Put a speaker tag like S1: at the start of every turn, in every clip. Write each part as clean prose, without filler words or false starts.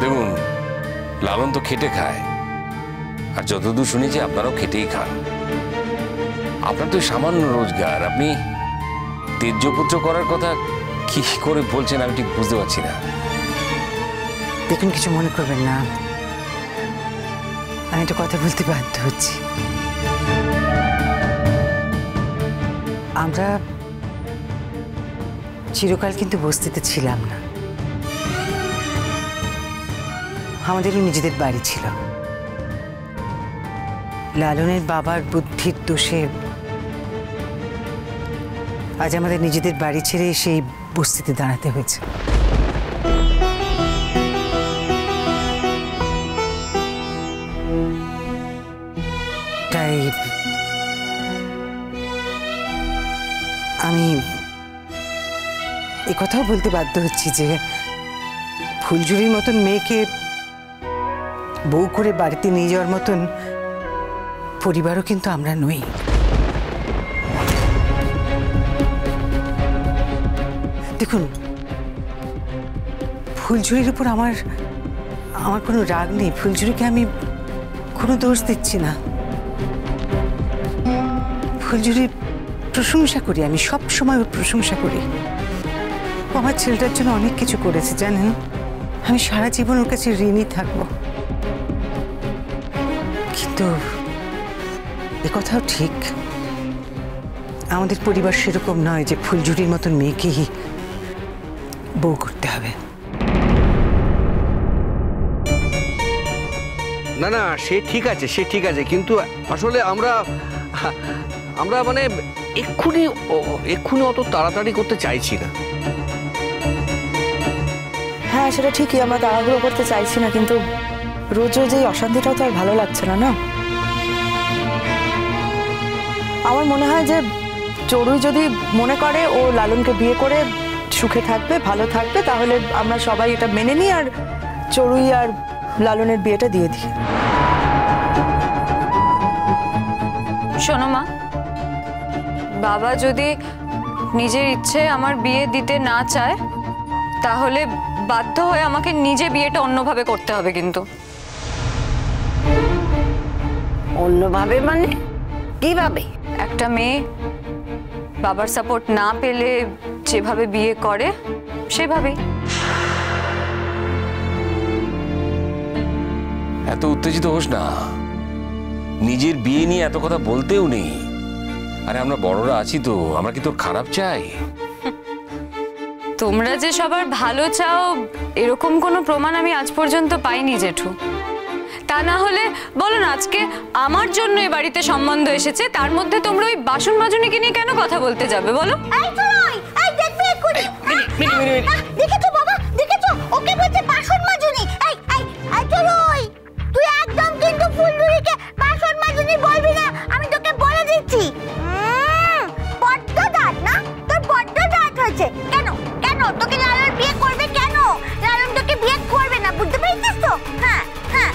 S1: দেখুন, লালন তো খেটে খায়, আর যতদূর শুনেছি আপনারাও খেটেই খান। আপনার তো সামান্য রোজগার, আপনি তেজ্যপুত্র করার কথা কি করে বলছেন আমি ঠিক বুঝতে পারছি না।
S2: দেখুন, কিছু মনে করবেন না, আমি একটা কথা বলতে বাধ্য হচ্ছি। আমরা চিরকাল কিন্তু বস্তিতে ছিলাম না, আমাদেরও নিজেদের বাড়ি ছিল। লালনের বাবার বুদ্ধির দোষে আজ আমাদের নিজেদের বাড়ি ছেড়ে সেই বস্তিতে দাঁড়াতে হয়েছে। তাই আমি কথাও বলতে বাধ্য হচ্ছি যে ফুলঝুরির মতন মেয়েকে বউ করে বাড়িতে নিয়ে যাওয়ার মতন পরিবারও কিন্তু আমরা নই। দেখুন, ফুলঝুরির উপর আমার কোনো রাগ নেই, ফুলঝুরিকে আমি কোনো দোষ দিচ্ছি না। ফুলঝুরির প্রশংসা করি, আমি সব সময় ওর প্রশংসা করি। ও আমার ছেলেটার জন্য অনেক কিছু করেছে জানেন, আমি সারা জীবন ওর কাছে ঋণী থাকবো। কিন্তু একথাও ঠিক, আমাদের পরিবার সেরকম নয় যে ফুলঝুরির মতন মেয়েকেই বউ করতে হবে।
S3: না না, সে ঠিক আছে, সে ঠিক আছে, কিন্তু আসলে আমরা মানে এক্ষুনি অত তাড়াতাড়ি করতে চাইছি না।
S4: হ্যাঁ, সেটা ঠিকই, আমরা তাড়াহুড়ো করতে চাইছি না, কিন্তু রোজ রোজ এই অশান্তিটাও তো আর ভালো লাগছে না। না, আমার মনে হয় যে চড়ুই যদি মনে করে ও লালনকে বিয়ে করে সুখে থাকবে, ভালো থাকবে, তাহলে আমরা সবাই এটা মেনে নিই আর চড়ুই আর লালনের বিয়েটা দিয়ে দিই।
S5: শোনো মা, বাবা যদি নিজের ইচ্ছে আমার বিয়ে দিতে না চায় তাহলে বাধ্য হয়ে আমাকে নিজে বিয়েটা অন্যভাবে করতে হবে। কিন্তু
S6: অন্যভাবে মানে কিভাবে?
S5: একটা মেয়ে বাবার সাপোর্ট না পেলে যেভাবে বিয়ে করে সেভাবেই।
S1: এত উত্তেজিত হোস না, নিজের বিয়ে নিয়ে এত কথা বলতেও নেই। আরে আমরা বড়রা আছি তো, আমরা কি তোর খারাপ চাই?
S5: তোমরা যে সবার ভালো চাও এরকম কোনো প্রমাণ আমি আজ পর্যন্ত পাইনি জেঠু। তা না হলে বলো না, আজকে আমার জন্য এই বাড়িতে সম্বন্ধ এসেছে, তার মধ্যে তোমরা ওই বাসন মাজুনিকে নিয়ে কেন কথা বলতে যাবে বলো?
S7: দেখেছো বাবা, দেখেছো ওকে বলছে বাসন মাজুনি। তুই একদম কিন্তু ফুলঝুরিকে বাসন মাজুনি বলবি না, আমি তোকে বলে দিচ্ছি। বড্ড দাঁত না তোর, বড্ড দাঁত হয়েছে। কেন কেন তোকে লালন বিয়ে করবে? কেন লালন তোকে বিয়ে করবে না? বুঝতে পেরেছিস তো? হ্যাঁ হ্যাঁ,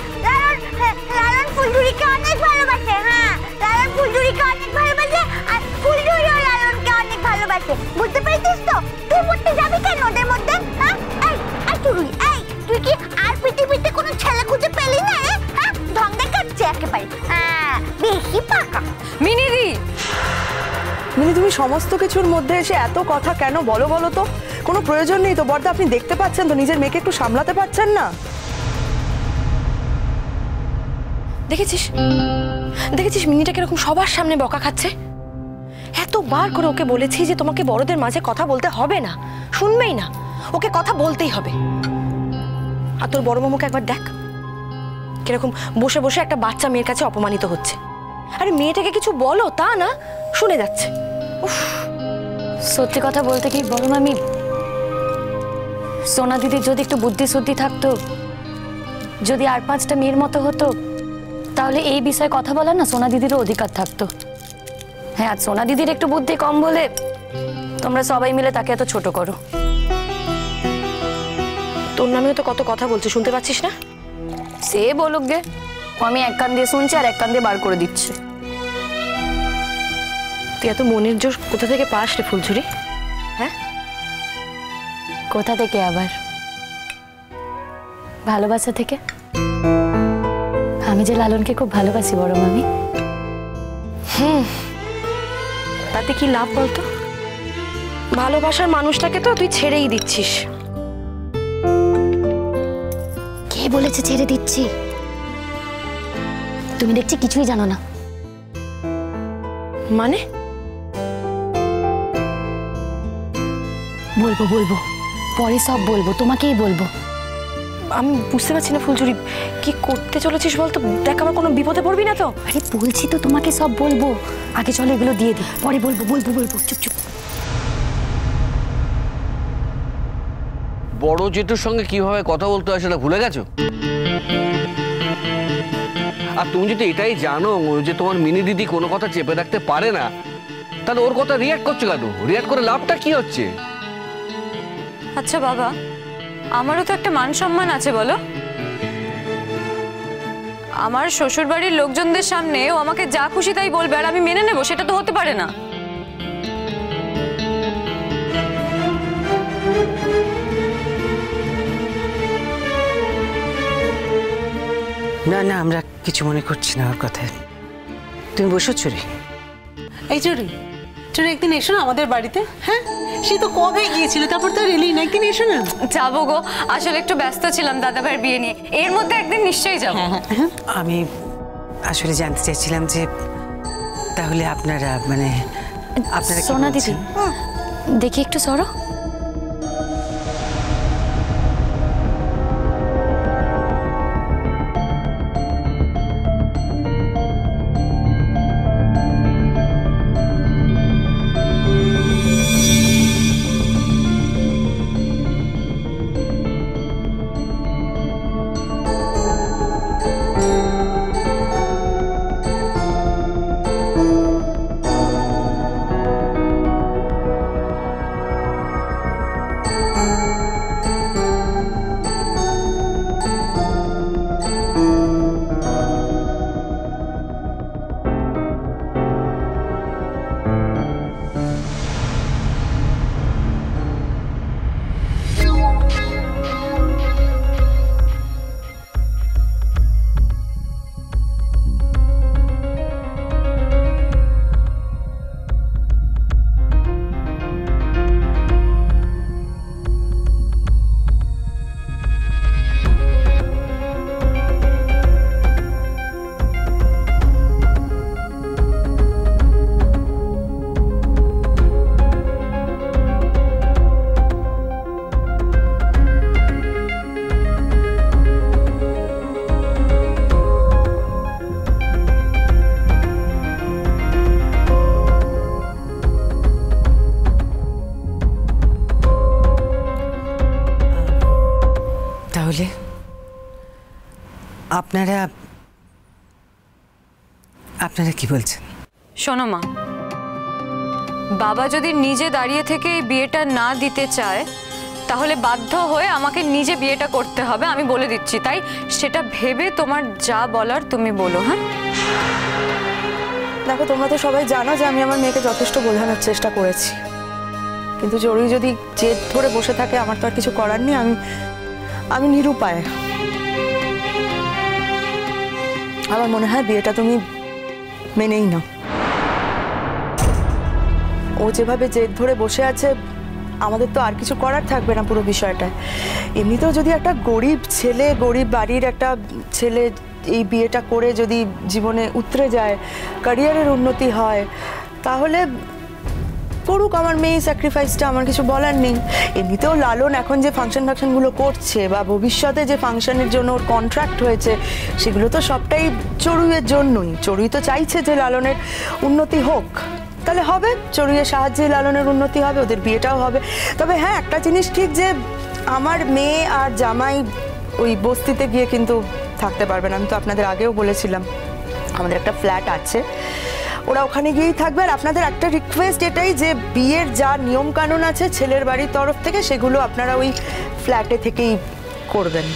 S7: লালন ফুলঝুরিকে অনেক ভালোবাসে। হ্যাঁ, লালন ফুলঝুরিকে অনেক ভালোবাসে আর ফুলঝুরিও লালনকে অনেক ভালোবাসে। বুঝতে পেরেছিস তো? তুই পড়তে যাবি কেন ওদের মধ্যে? হ্যাঁ, চুরুই, তুই কি আর পৃথিবীতে কোনো ছেলে খুঁজে পেলি না? হ্যাঁ, ঢং দেখাচ্ছে একেবারে। বেশি পাকা।
S5: মিনিদি,
S4: মিনি, তুমি সমস্ত কিছুর মধ্যে এসে এত কথা কেন বলো বলো তো? কোনো প্রয়োজন নেই তো বড়দা, আপনি দেখতে পাচ্ছেন তো নিজের মেয়েকে একটু সামলাতে পারছেন না?
S8: দেখেছিস দেখেছিস মিনিটা কিরকম সবার সামনে বকা খাচ্ছে? এতবার করে ওকে বলেছি যে তোমাকে বড়দের মাঝে কথা বলতে হবে না, শুনবেই না, ওকে কথা বলতেই হবে। আর তোর বড় মামুকে একবার দেখ, কিরকম বসে বসে একটা বাচ্চা মেয়ের কাছে অপমানিত হচ্ছে। আরে মেয়েটাকে কিছু বলো, তা না শুনে যাচ্ছে। উফ,
S9: সত্যি কথা বলতে কি বড় মামি, সোনা দিদির যদি একটু বুদ্ধি শুদ্ধি থাকতো, যদি আর 5টা মেয়ের মতো হতো, তাহলে এই বিষয়ে কথা বলার না সোনা দিদিরও অধিকার থাকতো। হ্যাঁ, আর সোনা দিদির একটু বুদ্ধি কম বলে তোমরা সবাই মিলে তাকে এত ছোট করো।
S8: তোর নামেও তো কত কথা বলছে, শুনতে পাচ্ছিস না?
S9: সে বলুক গে, আমি এক কান দিয়ে শুনছি আর এক কান দিয়ে বার করে দিচ্ছে।
S8: তুই এত মনের জোর কোথা থেকে পাস রে ফুলঝুরি? হ্যাঁ,
S9: কোথা থেকে আবার? ভালোবাসা থেকে। আমি যে লালনকে খুব ভালোবাসি বড় মামি।
S8: তাতে কি লাভ বলতো? ভালোবাসার মানুষটাকে তো তুই ছেড়েই দিচ্ছিস।
S9: কে বলেছে ছেড়ে দিচ্ছি? তুমি দেখছি কিছুই জানো না।
S8: মানে?
S9: বলবো বলবো, পরে সব বলবো, তোমাকেই বলবো।
S8: আমি বুঝতে পারছি না ফুলঝুরি, কি করতে চলেছিস বলতো? দেখ আমার কোনো বিপদে পড়বি না তো?
S9: আরে বলছি তো তোমাকে সব বলবো, আগে চলো এগুলো দিয়ে দিই, পরে বলবো বলবো বলবো, চুপ চুপ।
S3: বড় জেঠুর সঙ্গে কিভাবে কথা বলতে হয় সেটা ভুলে গেছো? আর তুমি যদি এটাই জানো যে তোমার মিনি দিদি কোনো কথা চেপে রাখতে পারে না, তাহলে ওর কথা রিয়াক্ট করছো কেন? রিয়াক্ট করে লাভটা কি হচ্ছে?
S5: আচ্ছা বাবা, আমারও তো একটা মান সম্মান আছে বলো। আমার শ্বশুর বাড়ির লোকজনদের সামনে ও আমাকে যা খুশি তাই বলবে আর আমি মেনে নেবো, সেটা তো হতে পারে না।
S2: না না, আমরা কিছু মনে করছি না ওর কথায়। তুমি বসো চুরি।
S10: এই চুরি, চুরি একদিন এসো না আমাদের বাড়িতে। হ্যাঁ, সে তো কবে গিয়েছিল, তারপর তো রেলি না, একদিন এসো না।
S5: যাবো গো, আসলে একটু ব্যস্ত ছিলাম দাদা ভাইয়ের বিয়ে নিয়ে, এর মধ্যে একদিন নিশ্চয়ই যাবো।
S2: আমি আসলে জানতে চাইছিলাম যে তাহলে আপনারা মানে আপনারা কি
S9: সোনা দিদি,
S2: বলছেন?
S9: দেখি একটু সরো।
S2: তাহলে আপনারা আপনারা কি বলছেন?
S5: শোনো মা, বাবা যদি নিজে দাঁড়িয়ে থেকে এই বিয়েটা না দিতে চায় তাহলে বাধ্য হয়ে আমাকে নিজে বিয়েটা করতে হবে, আমি বলে দিচ্ছি। তাই সেটা ভেবে তোমার যা বলার তুমি বলো। হ্যাঁ
S4: দেখো, তোমরা তো সবাই জানো যে আমি আমার মেয়েকে যথেষ্ট বোঝানোর চেষ্টা করেছি, কিন্তু জরুরি যদি জেদ ধরে বসে থাকে আমার তো আর কিছু করার নেই। আমি নিরুপায়। আমার মনে হয় বিয়েটা তুমি মেনেই নাও। ও যেভাবে জেদ ধরে বসে আছে, আমাদের তো আর কিছু করার থাকবে না পুরো বিষয়টায়। এমনিতেও যদি একটা গরিব ছেলে, গরিব বাড়ির একটা ছেলে এই বিয়েটা করে যদি জীবনে উতরে যায়, ক্যারিয়ারের উন্নতি হয়, তাহলে করুক আমার মেয়ে স্যাক্রিফাইসটা, আমার কিছু বলার নেই। এমনিতেও লালন এখন যে ফাংশনগুলো করছে বা ভবিষ্যতে যে ফাংশনের জন্য ওর কন্ট্রাক্ট হয়েছে, সেগুলো তো সবটাই চড়ুইয়ের জন্যই। চড়ুই তো চাইছে যে লালনের উন্নতি হোক, তাহলে হবে, চড়ুইয়ের সাহায্যে লালনের উন্নতি হবে, ওদের বিয়েটাও হবে। তবে হ্যাঁ, একটা জিনিস ঠিক যে আমার মেয়ে আর জামাই ওই বস্তিতে গিয়ে কিন্তু থাকতে পারবে না। আমি তো আপনাদের আগেও বলেছিলাম আমাদের একটা ফ্ল্যাট আছে, ওরা ওখানে গিয়েই থাকবে। আর আপনাদের একটা রিকোয়েস্ট এটাই যে বিয়ের যা নিয়ম কানুন আছে ছেলের বাড়ির তরফ থেকে, সেগুলো আপনারা ওই ফ্ল্যাটে থেকেই করবেন।